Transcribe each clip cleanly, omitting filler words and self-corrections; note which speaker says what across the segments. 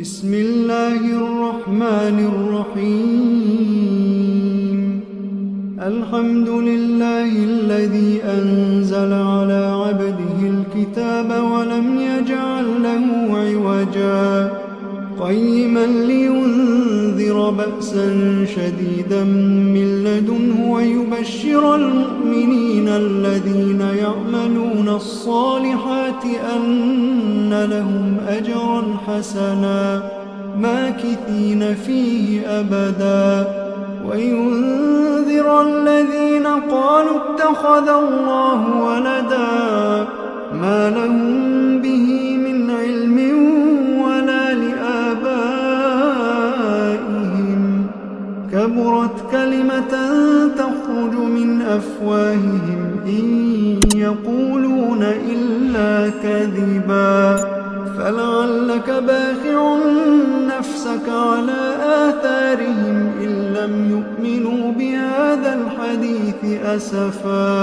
Speaker 1: بسم الله الرحمن الرحيم الحمد لله الذي أنزل على عبده الكتاب ولم يجعل له عوجا قيما لينذر بأسا شديدا من لدنه ويبشر المؤمنين الذين يعملون الصالحات أن لهم أجرا حسنا ماكثين فيه أبدا وينذر الذين قالوا اتخذ الله ولدا ما لهم به من علم ولا لآبائهم كبرت كلمة تخرج من أفواههم إن يقولون إلا كذبا فلعلك باخع نفسك على آثارهم إن لم يؤمنوا بهذا الحديث أسفا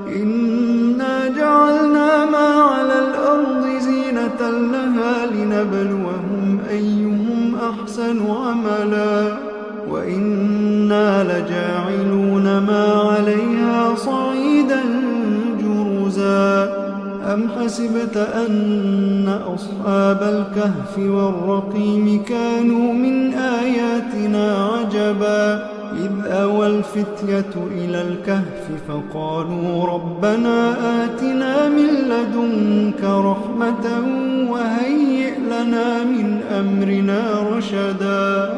Speaker 1: إنا جعلنا ما على الأرض زينة لها لنبلوهم أيهم أحسن عملا وإنا لجاعلون ما عليها صعيدا جرزا أم حسبت أن أصحاب الكهف والرقيم كانوا من آياتنا عجبا إذ أوى الفتية إلى الكهف فقالوا ربنا آتنا من لدنك رحمة وهيئ لنا من أمرنا رشدا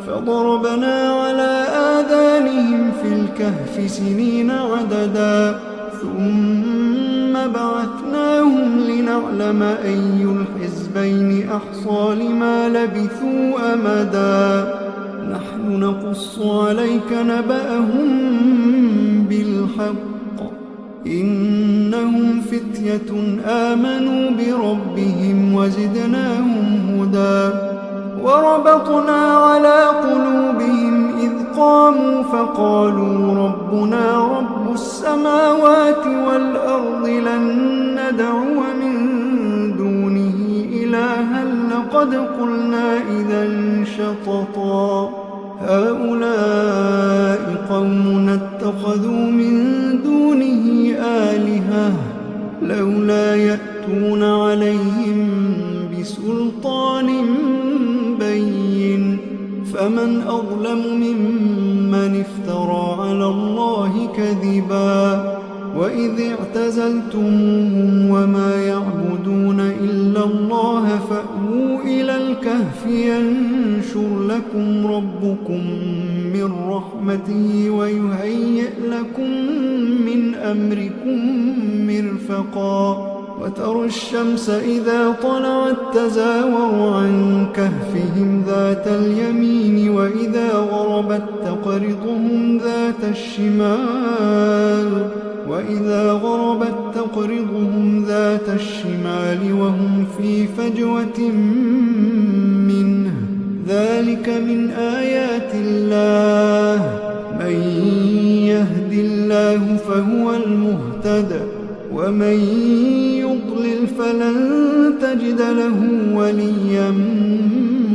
Speaker 1: فضربنا على آذانهم في الكهف سنين عددا ثم بعثناهم لنعلم أي الحزبين أحصى لما لبثوا أمدا نحن نقص عليك نبأهم بالحق إنهم فتية آمنوا بربهم وزدناهم هدى وربطنا على قلوبهم إذ قاموا فقالوا ربنا رب السماوات والأرض لن ندعو من دونه إلها لقد قلنا إذا شططا هؤلاء قومنا اتخذوا من دونه آلهة لولا يأتون عليهم بسلطان بين فمن أظلم ممن افترى على الله كذبا وإذ اعتزلتموهم وما يعبدون إلا الله فأووا إلى الكهف ينشر لكم ربكم من رحمته ويهيئ لكم من أمركم مرفقا وترى الشمس إذا طلعت تزاور عن كهفهم ذات اليمين وإذا غربت تقرضهم ذات الشمال وهم في فجوة منه ذلك من آيات الله من يهد الله فهو المهتد ومن يضلل فلن تجد له وليا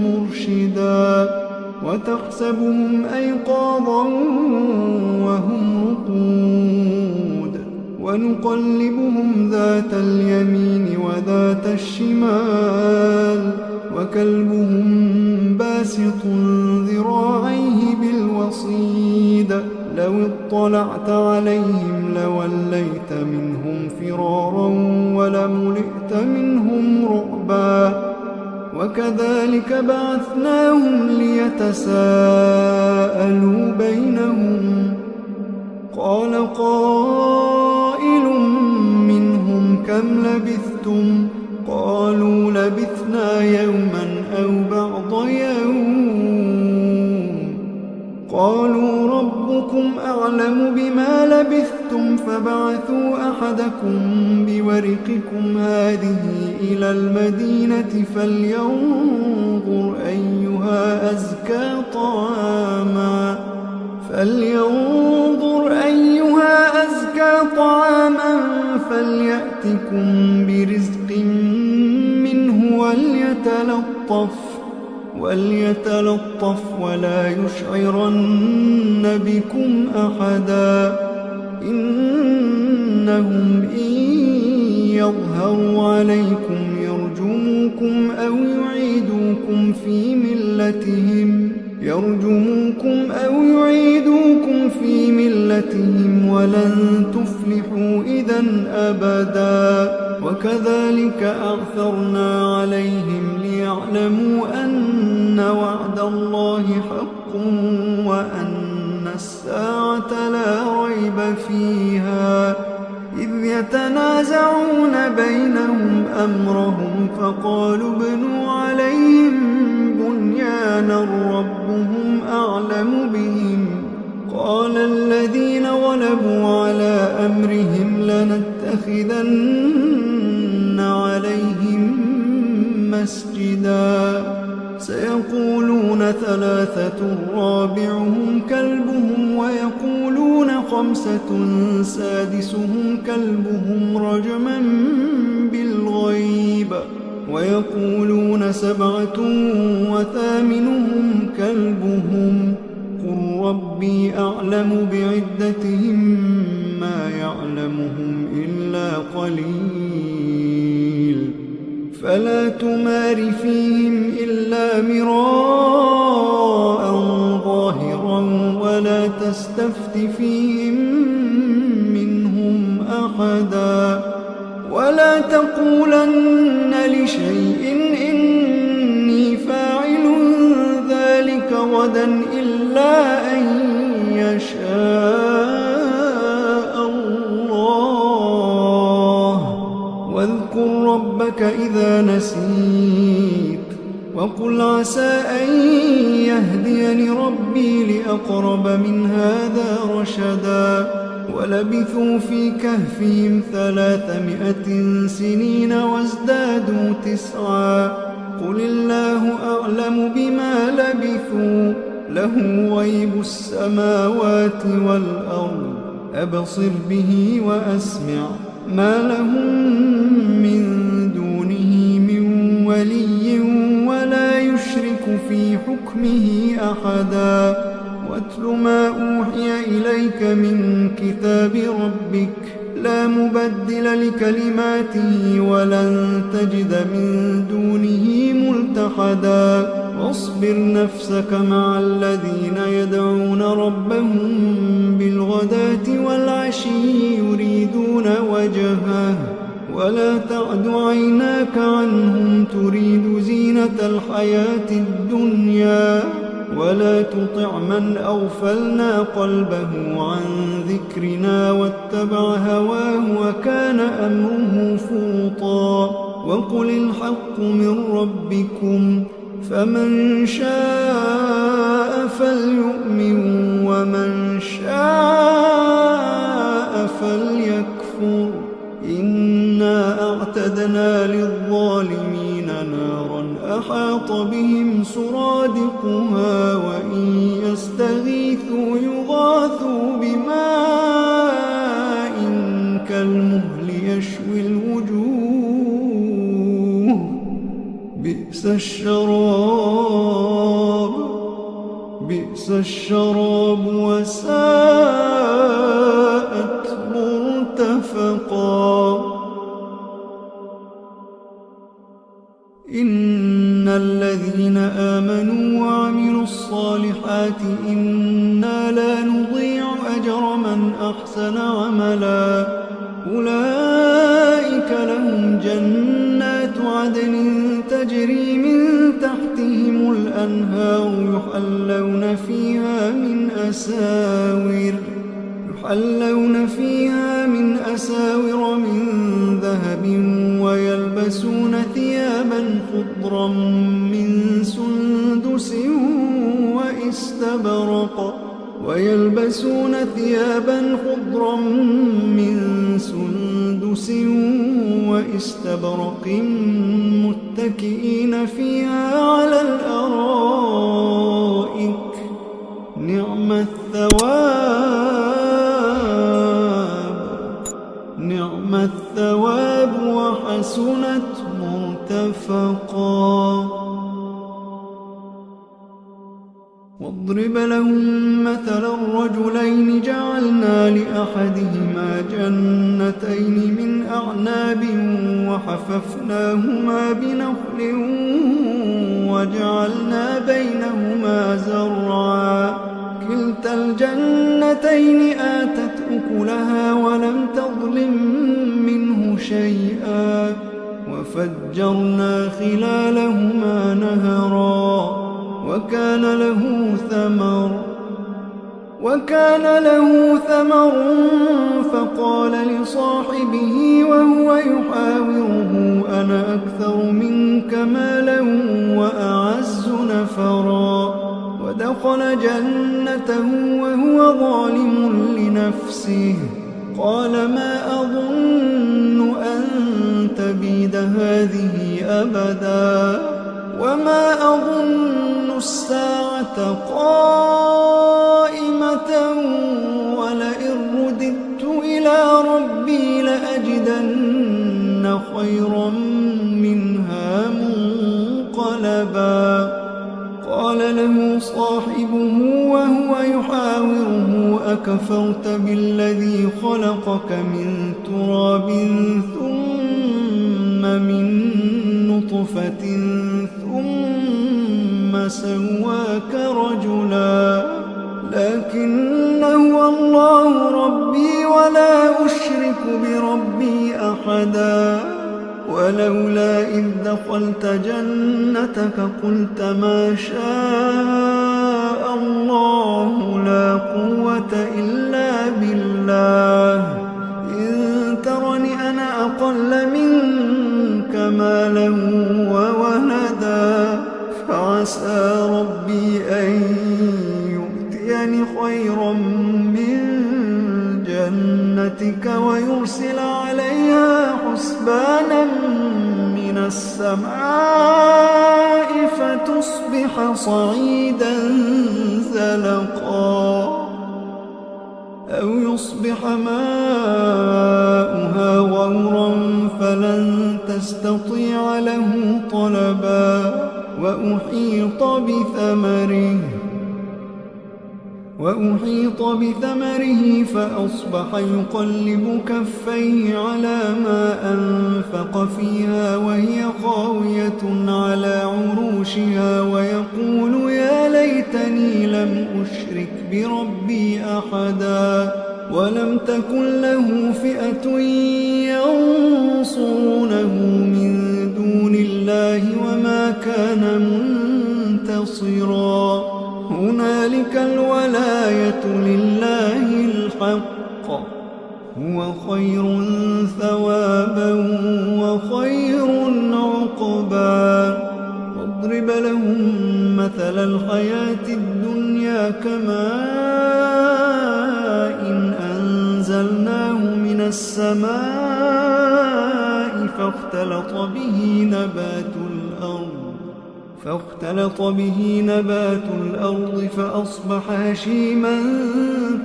Speaker 1: مرشدا وتحسبهم أيقاظا وهم رقود ونقلبهم ذات اليمين وذات الشمال وكلبهم باسط ذراعيه بالوصيد لو اطلعت عليهم لوليت منهم فرارا ولملئت منهم رعبا وكذلك بعثناهم ليتساءلوا بينهم قال قائل منهم كم لبثتم قالوا لبثنا يوما أو بعض يوم قالوا ربكم أعلم بما لبثتم فبعثوا أحدكم بورقكم هذه إلى المدينة فلينظر أيها أزكى طعاما فليأتكم برزق منه وليتلطف وليتلطف ولا يشعرن بكم أحدا إنهم إن يظهروا عليكم يرجموكم أو يعيدوكم في ملتهم ولن تفلحوا إذا أبدا وكذلك أعثرنا عليهم ليعلموا أن وعد الله حق وأن الساعة لا ريب فيها إذ يتنازعون بينهم أمرهم فقالوا ابنوا عليهم بنيانا ربهم أعلم بهم قال الذين غلبوا على أمرهم لنتخذن عليهم مسجدا سيقولون ثلاثة رابعهم كلبهم ويقولون خمسة سادسهم كلبهم رجما بالغيب ويقولون سبعة وثامنهم كلبهم قل ربي أعلم بعدتهم ما يعلمهم إلا قليل فلا تمار فيهم إلا مراء ظاهرا ولا تستفت فيهم منهم أحدا ولا تقولن لشيء إني فاعل ذلك غدا إلا أن يشاء الله واذكر ربك إذا نسيت وقل عسى أن يهديني ربي لأقرب من هذا رشدا ولبثوا في كهفهم 300 سنين وازدادوا 9 قل الله أعلم بما لبثوا له غيب السماوات والأرض أبصر به وأسمع ما لهم من دونه من ولي ولا يشرك في حكمه أحدا واتل ما أوحي إليك من كتاب ربك لا مبدل لكلماته ولن تجد من دونه ملتحدا واصبر نفسك مع الذين يدعون ربهم بالغداة والعشي يريدون وجهه ولا تعد عيناك عنهم تريد زينة الحياة الدنيا ولا تطع من أغفلنا قلبه عن ذكرنا واتبع هواه وكان أمره فرطا وقل الحق من ربكم فمن شاء فليؤمن ومن شاء فليكفر إنا أعتدنا للظالمين نارا أحاط بهم سرادقها وإن يستغيثوا يغاثوا بماء كالمهل يشوي الوجوه بئس الشراب وساءت مرتفقا إن الذين آمنوا وعملوا الصالحات إنا لا نضيع أجر من أحسن عملا أولئك لهم جنات عدن تجري من تحتهم الأنهار يحلون فيها من أساور من ذهب ويلبسون ثيابا خضرا من سندس وإستبرق متكئين فيها على الأرائك نعم الثواب وحسنت مرتفقا واضرب لهم مثلا الرجلين جعلنا لأحدهما جنتين من أعناب وحففناهما بنخل وجعلنا بينهما زرعا كلتا الجنتين آتت أكلها ولم تظلم منه شيئا وفجرنا خلالهما نهرا وكان له ثمر فقال لصاحبه وهو يحاوره أنا أكثر منك مالا وأعز نفرا ودخل جنته وهو ظالم لنفسه قال ما أظن أن تبيد هذه أبدا وما أظن الساعة قائمة ولئن رددت إلى ربي لأجدن خيرا منها منقلبا قال له صاحبه وهو يحاوره أكفرت بالذي خلقك من تراب ثم من نطفة ثم سواك رجلا لكن هو الله ربي ولا أشرك بربي أحدا ولولا إذ دخلت جنتك قلت ما شاء الله لا قوة إلا بالله إن ترني أنا أقل منك مالا وولدا فعسى ربي أن يؤتيني خيرا من جنتك ويرسل عليها حسبانا من السماء فتصبح صعيدا زلقا أو يصبح ماؤها غورا فلن تستطيع له طلبا وأحيط بثمره فأصبح يقلب كفيه على ما أنفق فيها وهي خاوية على عروشها ويقول يا ليتني لم أشرك بربي أحدا ولم تكن له فئة ينصرونه من دون الله وما كان منتصرا هنالك الولاية لله الحق هو خير ثوابا وخير عقبا واضرب لهم مثل الحياة الدنيا كماء أنزلناه من السماء فاختلط به نبات الأرض فأصبح هشيما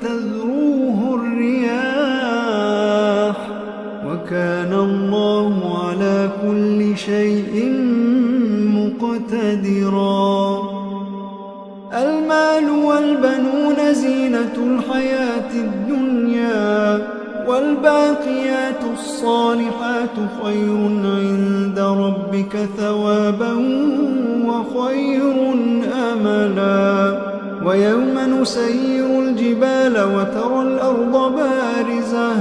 Speaker 1: تذروه الرياح وكان الله على كل شيء مقتدرا المال والبنون زينة الحياة الدنيا والباقيات الصالحات خير عند ربك ثوابا وخير أملا ويوم نسير الجبال وترى الأرض بارزة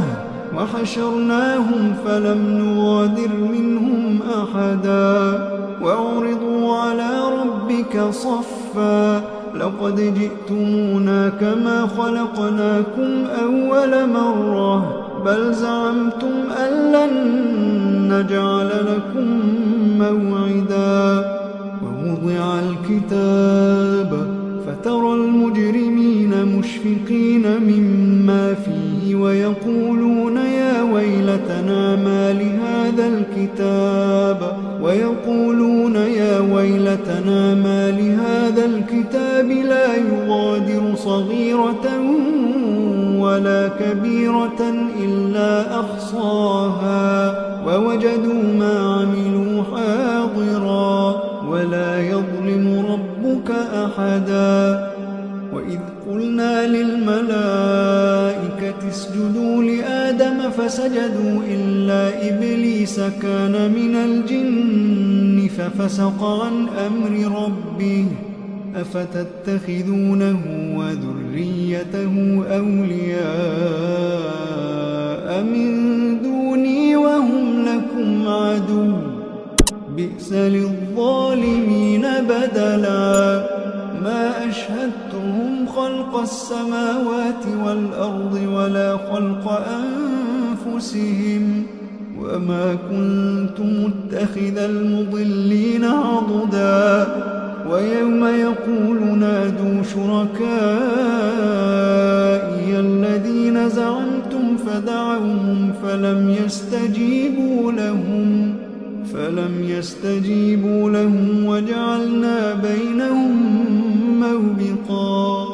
Speaker 1: وحشرناهم فلم نغادر منهم أحدا وعرضوا على ربك صفا لقد جئتمونا كما خلقناكم أول مرة بل زعمتم أن لن نجعل لكم موعدا ووضع الكتاب فترى المجرمين مشفقين مما فيه ويقولون يا ويلتنا ما لهذا الكتاب لا يغادر صغيرة ولا كبيرة إلا أحصاها ووجدوا ما عملوا حاضرا ولا يظلم ربك أحدا وإذ قلنا للملائكة اسجدوا لآدم فسجدوا إلا إبليس كان من الجن ففسق عن أمر ربه أفتتخذونه وذريته أولياء من دوني وهم لكم عدو بئس للظالمين بدلا ما أشهدتهم خلق السماوات والأرض ولا خلق أنفسهم وما كنت متخذ المضلين عضدا ويوم يقول نادوا شركائي الذين زعمتم فدعوهم فلم يستجيبوا لهم وجعلنا بينهم موبقا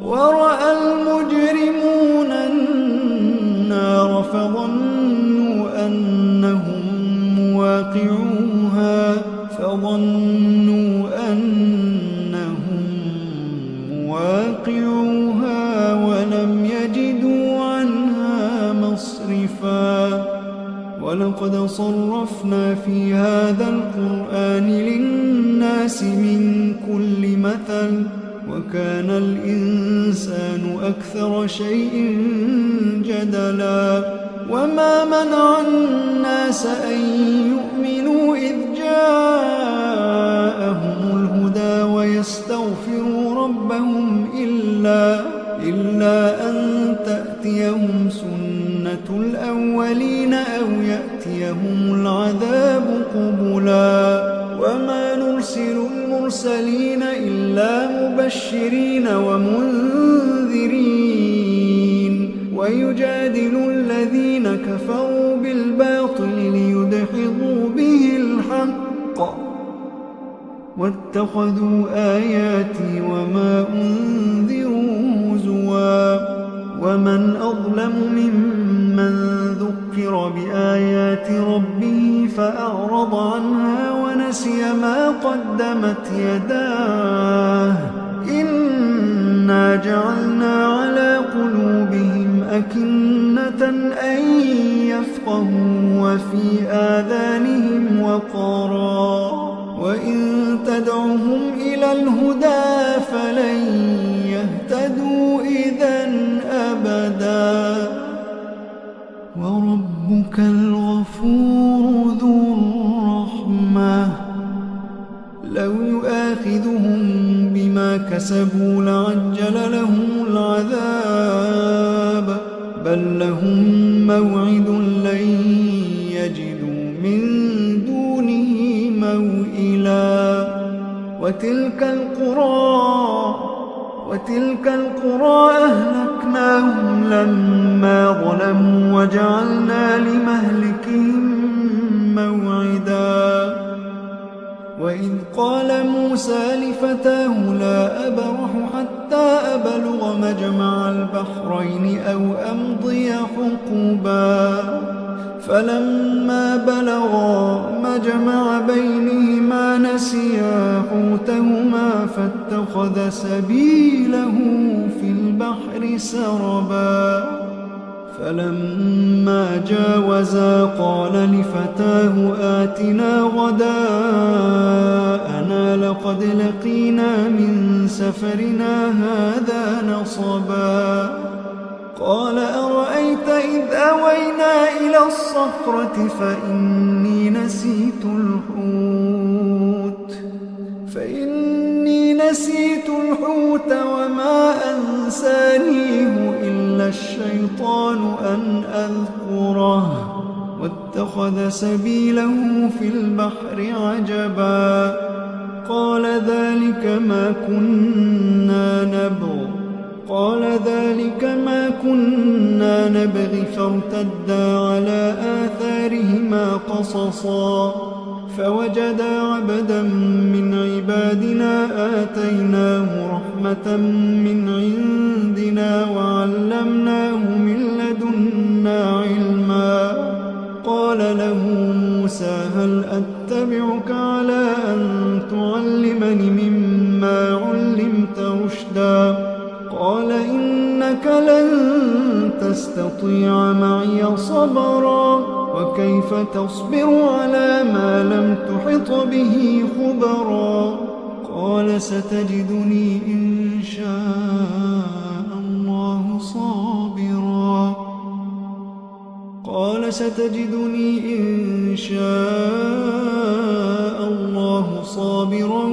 Speaker 1: ورأى المجرمون النار فظنوا أنهم مواقعوها ولم يجدوا عنها مصرفا ولقد صرفنا في هذا القرآن للناس من كل مثل وكان الإنسان أكثر شيء جدلا وما منع الناس أن يؤمنوا إذ جاءهم الهدى ويستغفروا ربهم إلا أن تأتيهم سنة الأولين أو يأتيهم العذاب قبلا وما نرسل المرسلين إلا مبشرين ومنذرين ويجادل الذين كفروا بالباطل ليدحضوا به الحق واتخذوا آياتي وما أنذروا هزوا ومن أظلم ممن ذكر بآيات ربه فأعرض عنها ونسي ما قدمت يداه إنا جعلنا على قلوبهم أكنة أن يفقهوا وفي آذانهم وقرا وإن تدعهم إلى الهدى فلن يهتدوا إذا أبدا وربك الغفور ذو الرحمة لو يؤاخذهم بما كسبوا لعجل لهم العذاب بل لهم موعد لن يجدوا من دونه موئلا وتلك القرى أهلكناهم لما ظلموا وجعلنا لمهلكهم موعدا وإذ قال موسى لفتاه لا أبرح حتى أبلغ مجمع البحرين أو أمضي حقبا فلما بلغا مجمع بينهما نسيا حوتهما فاتخذ سبيله في البحر سربا فلما جاوزا قال لفتاه آتنا غداءنا لقد لقينا من سفرنا هذا نصبا قال أرأيت إذ أوينا إلى الصخرة فإني نسيت الحوت وما أنسانيه إلا الشيطان أن أذكره واتخذ سبيله في البحر عجبا قال ذلك ما كنا نبغي فارتدا على آثارهما قصصا فوجدا عبدا من عبادنا آتيناه رحمة من عندنا وعلمناه من لدنا علما قال له موسى هل أتبعك على أن تعلمني مما علمت رشدا إنك لن تستطيع معي صبرا وكيف تصبر على ما لم تحط به خبرا قال ستجدني إن شاء الله صابرا قال ستجدني إن شاء الله صابرا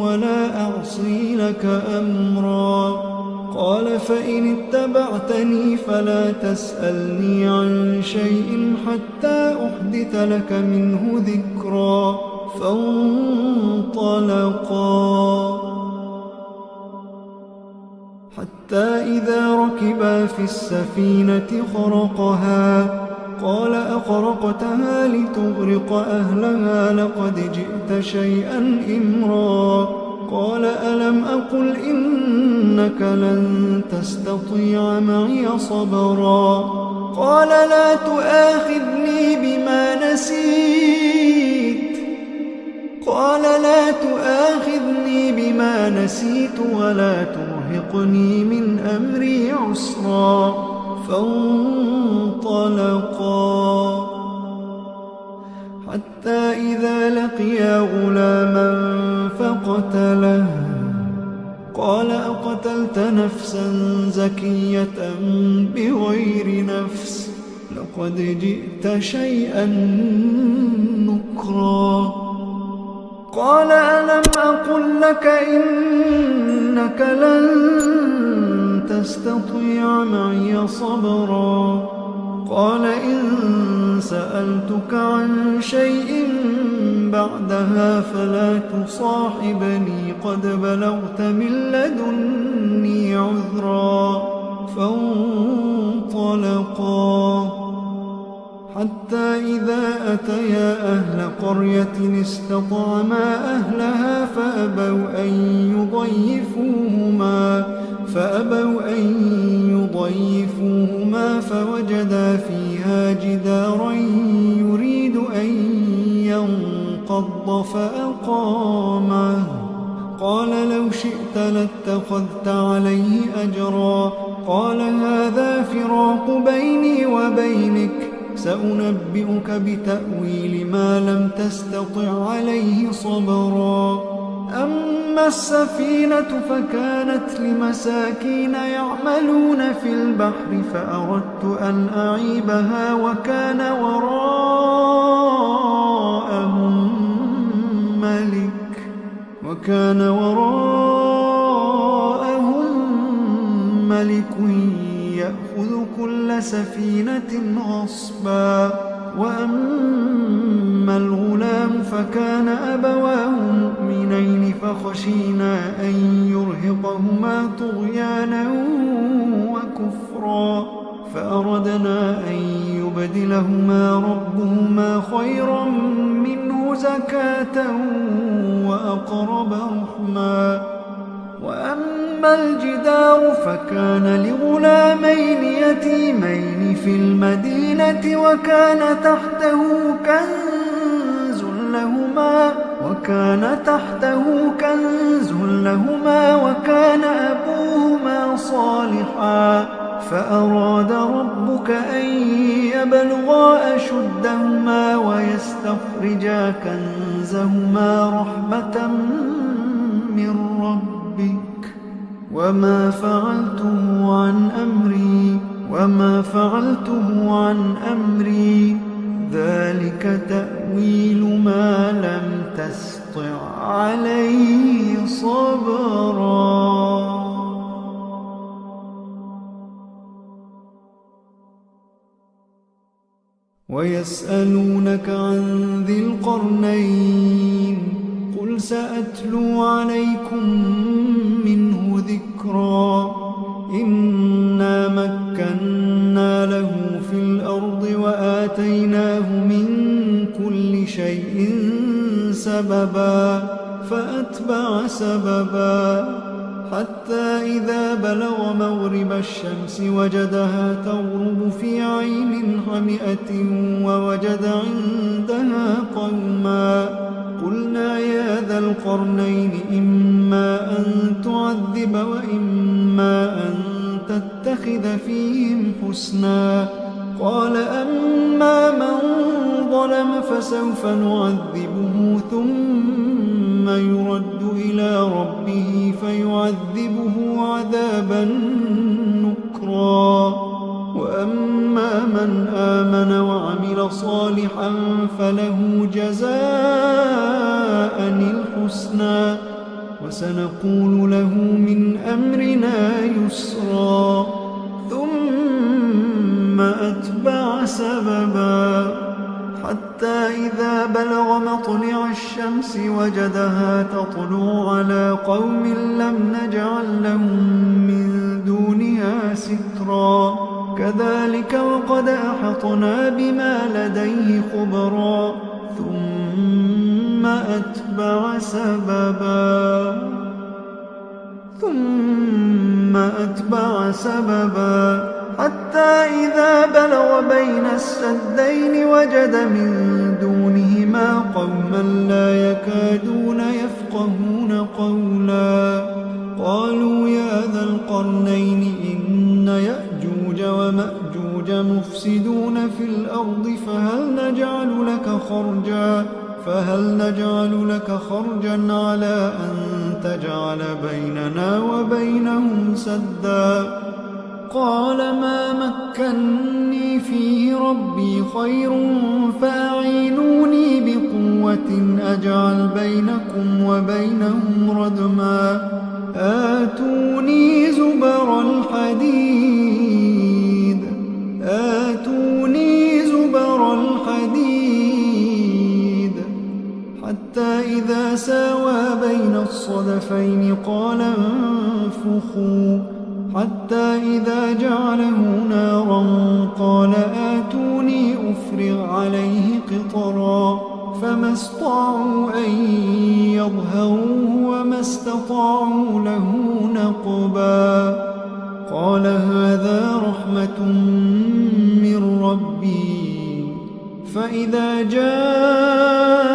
Speaker 1: ولا أعصي لك أمرا قال فإن اتبعتني فلا تسألني عن شيء حتى أحدث لك منه ذكرا فانطلقا حتى إذا ركبا في السفينة خرقها قال أخرقتها لتغرق أهلها لقد جئت شيئا إمرا قال ألم أقل إنك لن تستطيع معي صبرا قال لا تؤاخذني بما نسيت ولا ترهقني من أمري عسرا فانطلقا حتى إذا لقيا غلاما فقتله قال أقتلت نفسا زكية بغير نفس لقد جئت شيئا نكرا قال ألم أقل لك إنك لن تستطيع معي صبرا قال إن سألتك عن شيء بعدها فلا تصاحبني قد بلغت من لدني عذرا فانطلقا حتى إذا أتيا أهل قرية استطعما أهلها فأبوا أن يضيفوهما فوجدا فيها جدارا يريد أن ينقض فأقامه قال لو شئت لاتخذت عليه أجرا قال هذا فراق بيني وبينك سأنبئك بتأويل ما لم تستطع عليه صبرا أما السفينة فكانت لمساكين يعملون في البحر فأردت أن أعيبها وكان وراءهم ملك يأخذ كل سفينة غصبا وأما الغلام فكان أبواه مؤمنين فخشينا أن يرهقهما طغيانا وكفرا فأردنا أن يبدلهما ربهما خيرا منه زكاة وأقرب رحما وأما الجدار فكان لغلامين يتيمين في المدينة وكان تحته كنز لهما وكان أبوهما صالحا فأراد ربك أن يبلغا أشدهما ويستخرجا كنزهما رحمة من ربك وما فعلته عن أمري ذلك تأويل ما لم تسطع عليه صبرا ويسألونك عن ذي القرنين قل سأتلو عليكم منه ذكرا إنا مكنا له في الأرض وآتيناه من كل شيء سببا فأتبع سببا حتى إذا بلغ مغرب الشمس وجدها تغرب في عين حمئة ووجد عندها قوما قلنا يا ذا القرنين إما أن تعذب وإما أن تتخذ نتخذ فيهم حسنا. قال أما من ظلم فسوف نعذبه ثم يرد إلى ربه فيعذبه عذابا نكرا. وأما من آمن وعمل صالحا فله جزاء الحسنى وسنقول له من أمرنا يسرا. ثم أتبع سببا حتى إذا بلغ مطلع الشمس وجدها تطلع على قوم لم نجعل لهم من دونها سترا. كذلك وقد أحطنا بما لديه خبرا. ثم أتبع سببا حتى إذا بلغ بين السدين وجد من دونهما قوما لا يكادون يفقهون قولا. قالوا يا ذا القرنين إن يأجوج ومأجوج مفسدون في الأرض فهل نجعل لك خرجا على أن تجعل بيننا وبينهم سدا. قال ما مكني فيه ربي خير فأعينوني بقوة أجعل بينكم وبينهم ردما. آتوني زبر حتى إذا ساوى بين الصدفين قال انفخوا حتى إذا جعله نارا قال آتوني أفرغ عليه قطرا. فما استطاعوا أن يظهروه وما استطاعوا له نقبا. قال هذا رحمة من ربي فإذا جاء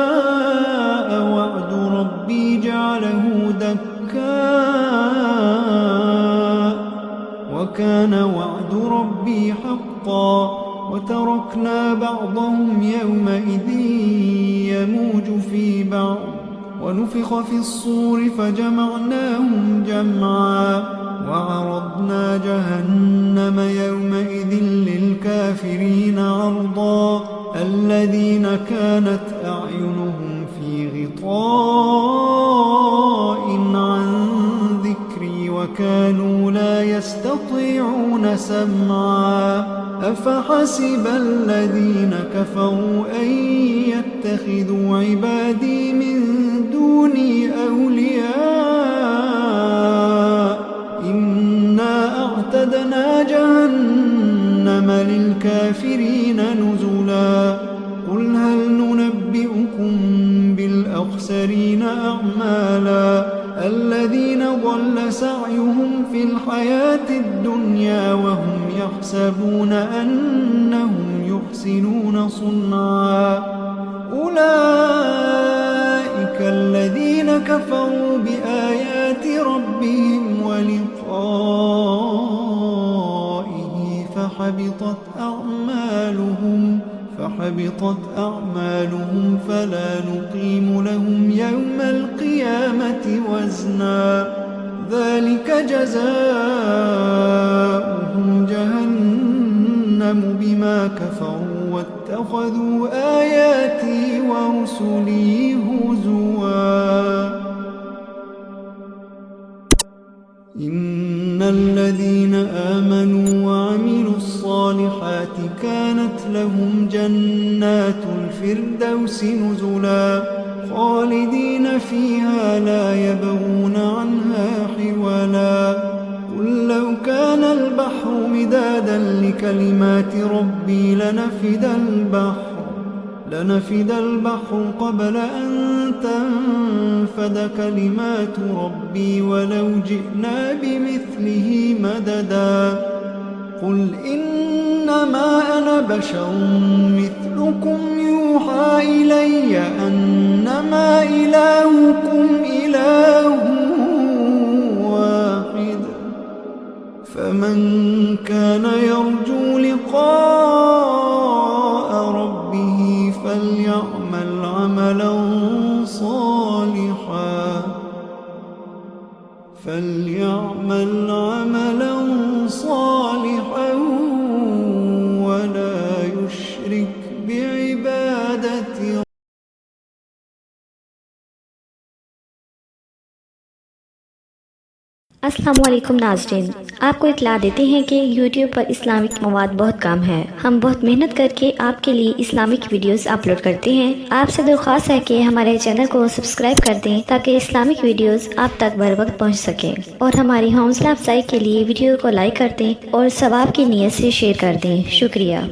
Speaker 1: وعد ربي جعله دكا وكان وعد ربي حقا. وتركنا بعضهم يومئذ يموج في بعض ونفخ في الصور فجمعناهم جمعا. وعرضنا جهنم يومئذ للكافرين عرضا. الذين كانت أعينهم في غطاء عن ذكري وكانوا لا يستطيعون سمعا. أفحسب الذين كفروا أن يتخذوا عبادي من دوني أولياء إنا أعتدنا جهنم للكافرين نزلا. قل هل ننبئكم بالأخسرين أعمالا الذين ضل سعيهم في الحياة الدنيا وهم يحسبون أنهم يحسنون صنعا. أولئك الذين كفروا بآيات ربهم ولقائه فحبطت أعمالهم فلا نقيم لهم يوم القيامة وزنا. ذلك جزاؤهم جهنم بما كفروا واتخذوا آياتي ورسلي هزوا. إن الذين آمنوا وعملوا الصالحات كانت لهم جنات الفردوس نزلا خالدين فيها لا يبغون عنها حولا. قل لو كان البحر مدادا لكلمات ربي لنفد البحر قبل أن تنفد كلمات ربي ولو جئنا بمثله مددا. قل إنما أنا بشر مثلكم يوحى إلي أنما إلهكم إله واحد فمن كان صالحا فليعمل عملا صالحا ولا يشرك بعبادة
Speaker 2: अस्सलाम वालेकुम नाज़रीन, आपको इत्तला देते हैं कि YouTube पर इस्लामिक मवाद बहुत कम है। हम बहुत मेहनत करके आपके लिए इस्लामिक वीडियोस अपलोड करते हैं। आपसे दरख्वास्त है कि हमारे चैनल को सब्सक्राइब कर दें ताकि इस्लामिक वीडियोस आप तक बर वक्त पहुँच सकें और हमारी हौसला अफजाई के लिए वीडियो को लाइक कर दें और सवाब की नीयत से शेयर कर दें। शुक्रिया।